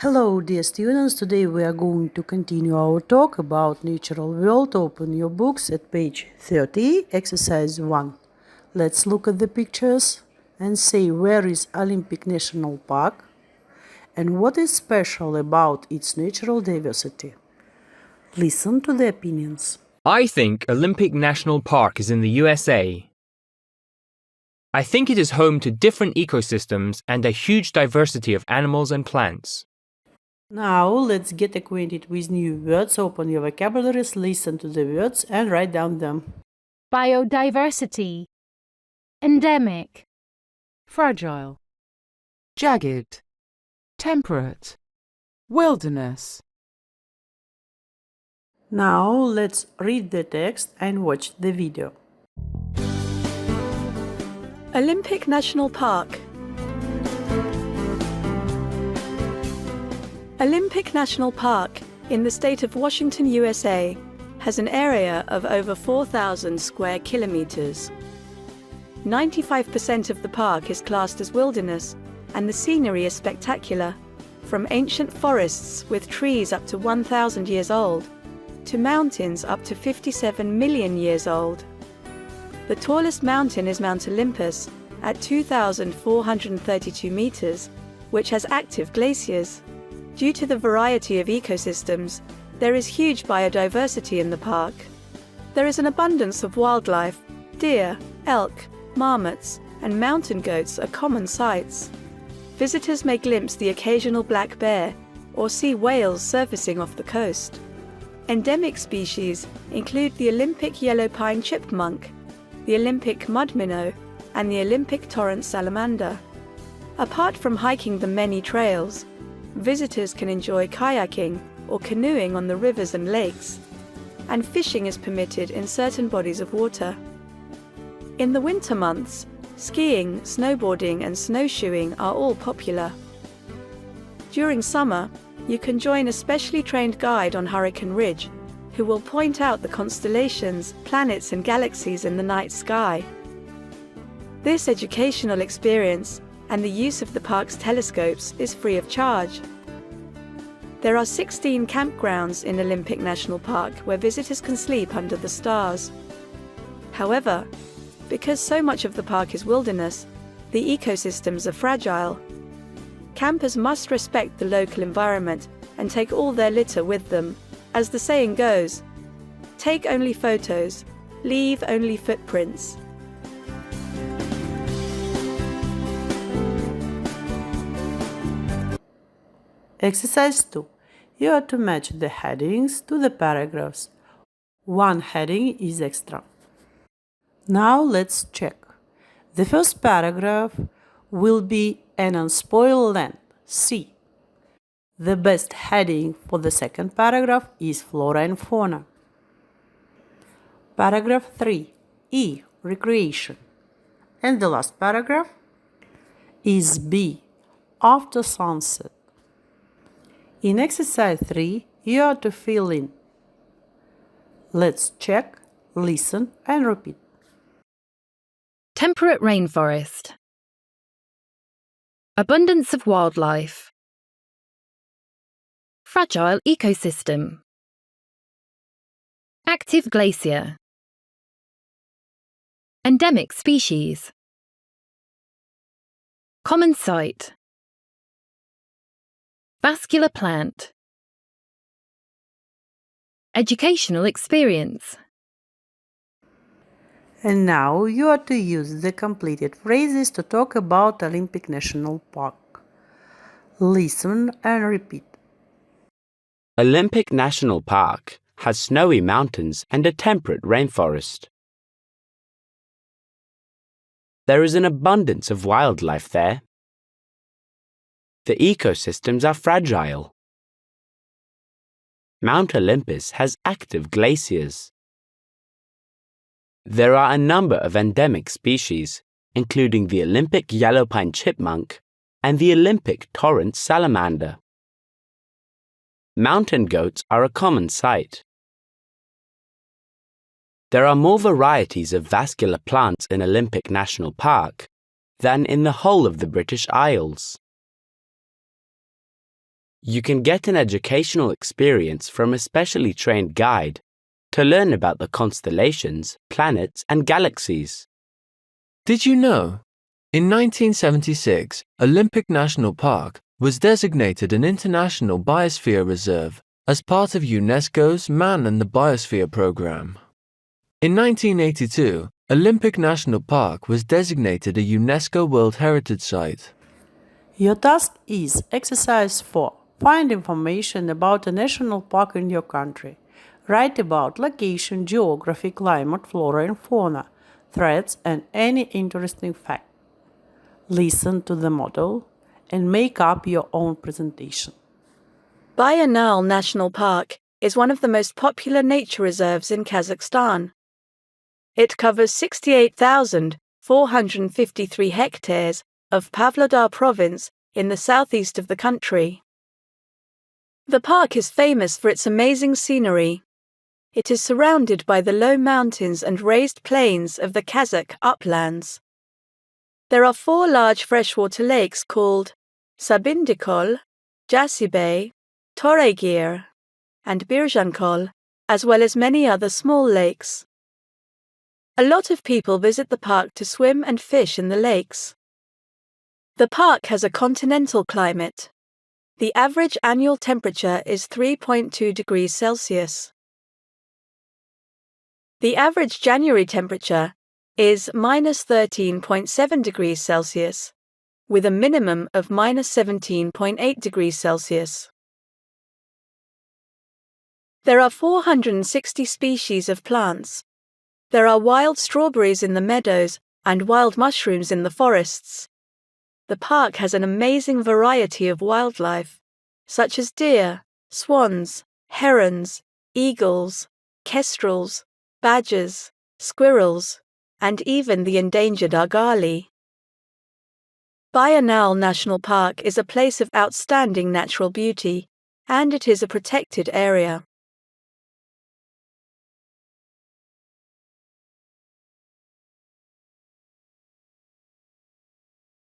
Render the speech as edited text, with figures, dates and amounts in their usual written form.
Hello, dear students. Today we are going to continue our talk about natural world. Open your books at page 30, exercise 1. Let's look at the pictures and say where is Olympic National Park and what is special about its natural diversity. Listen to the opinions. I think Olympic National Park is in the USA. I think it is home to different ecosystems and a huge diversity of animals and plants. Now let's get acquainted with new words. Open your vocabularies, listen to the words and write down them. Biodiversity, endemic, fragile, jagged, temperate, wilderness. Now let's read the text and watch the video. Olympic National Park. Olympic National Park, in the state of Washington, USA, has an area of over 4,000 square kilometers. 95% of the park is classed as wilderness, and the scenery is spectacular, from ancient forests with trees up to 1,000 years old, to mountains up to 57 million years old. The tallest mountain is Mount Olympus, at 2,432 meters, which has active glaciers. Due to the variety of ecosystems, there is huge biodiversity in the park. There is an abundance of wildlife. Deer, elk, marmots, and mountain goats are common sights. Visitors may glimpse the occasional black bear or see whales surfacing off the coast. Endemic species include the Olympic yellow pine chipmunk, the Olympic mud minnow, and the Olympic torrent salamander. Apart from hiking the many trails, visitors can enjoy kayaking or canoeing on the rivers and lakes, and fishing is permitted in certain bodies of water. In the winter months, skiing, snowboarding, and snowshoeing are all popular. During summer, you can join a specially trained guide on Hurricane Ridge, who will point out the constellations, planets, and galaxies in the night sky. This educational experience and the use of the park's telescopes is free of charge. There are 16 campgrounds in Olympic National Park where visitors can sleep under the stars. However, because so much of the park is wilderness, the ecosystems are fragile. Campers must respect the local environment and take all their litter with them. As the saying goes, take only photos, leave only footprints. Exercise 2. You are to match the headings to the paragraphs. One heading is extra. Now let's check. The first paragraph will be an unspoiled land, C. The best heading for the second paragraph is flora and fauna. Paragraph 3, E, recreation. And the last paragraph is B, after sunset. In exercise 3, you are to fill in. Let's check, listen, and repeat. temperate rainforest, abundance of wildlife, fragile ecosystem, active glacier, endemic species, common sight, vascular plant, educational experience. And now you are to use the completed phrases to talk about Olympic National Park. Listen and repeat. Olympic National Park has snowy mountains and a temperate rainforest. There is an abundance of wildlife there. The ecosystems are fragile. Mount Olympus has active glaciers. There are a number of endemic species, including the Olympic yellow pine chipmunk and the Olympic torrent salamander. Mountain goats are a common sight. There are more varieties of vascular plants in Olympic National Park than in the whole of the British Isles. You can get an educational experience from a specially trained guide to learn about the constellations, planets, and galaxies. Did you know? In 1976, Olympic National Park was designated an International Biosphere Reserve as part of UNESCO's Man and the Biosphere program. In 1982, Olympic National Park was designated a UNESCO World Heritage Site. Your task is exercise 4. Find information about a national park in your country. Write about location, geography, climate, flora and fauna, threats, and any interesting fact. Listen to the model and make up your own presentation. Bayanal National Park is one of the most popular nature reserves in Kazakhstan. It covers 68,453 hectares of Pavlodar province in the southeast of the country. The park is famous for its amazing scenery. It is surrounded by the low mountains and raised plains of the Kazakh uplands. There are 4 large freshwater lakes called Sabindikol, Jasibey, Toregir, and Birzhankol, as well as many other small lakes. A lot of people visit the park to swim and fish in the lakes. The park has a continental climate. The average annual temperature is 3.2 degrees Celsius. The average January temperature is -13.7 degrees Celsius, with a minimum of -17.8 degrees Celsius. There are 460 species of plants. There are wild strawberries in the meadows and wild mushrooms in the forests. The park has an amazing variety of wildlife, such as deer, swans, herons, eagles, kestrels, badgers, squirrels, and even the endangered argali. Bayanal National Park is a place of outstanding natural beauty, and it is a protected area.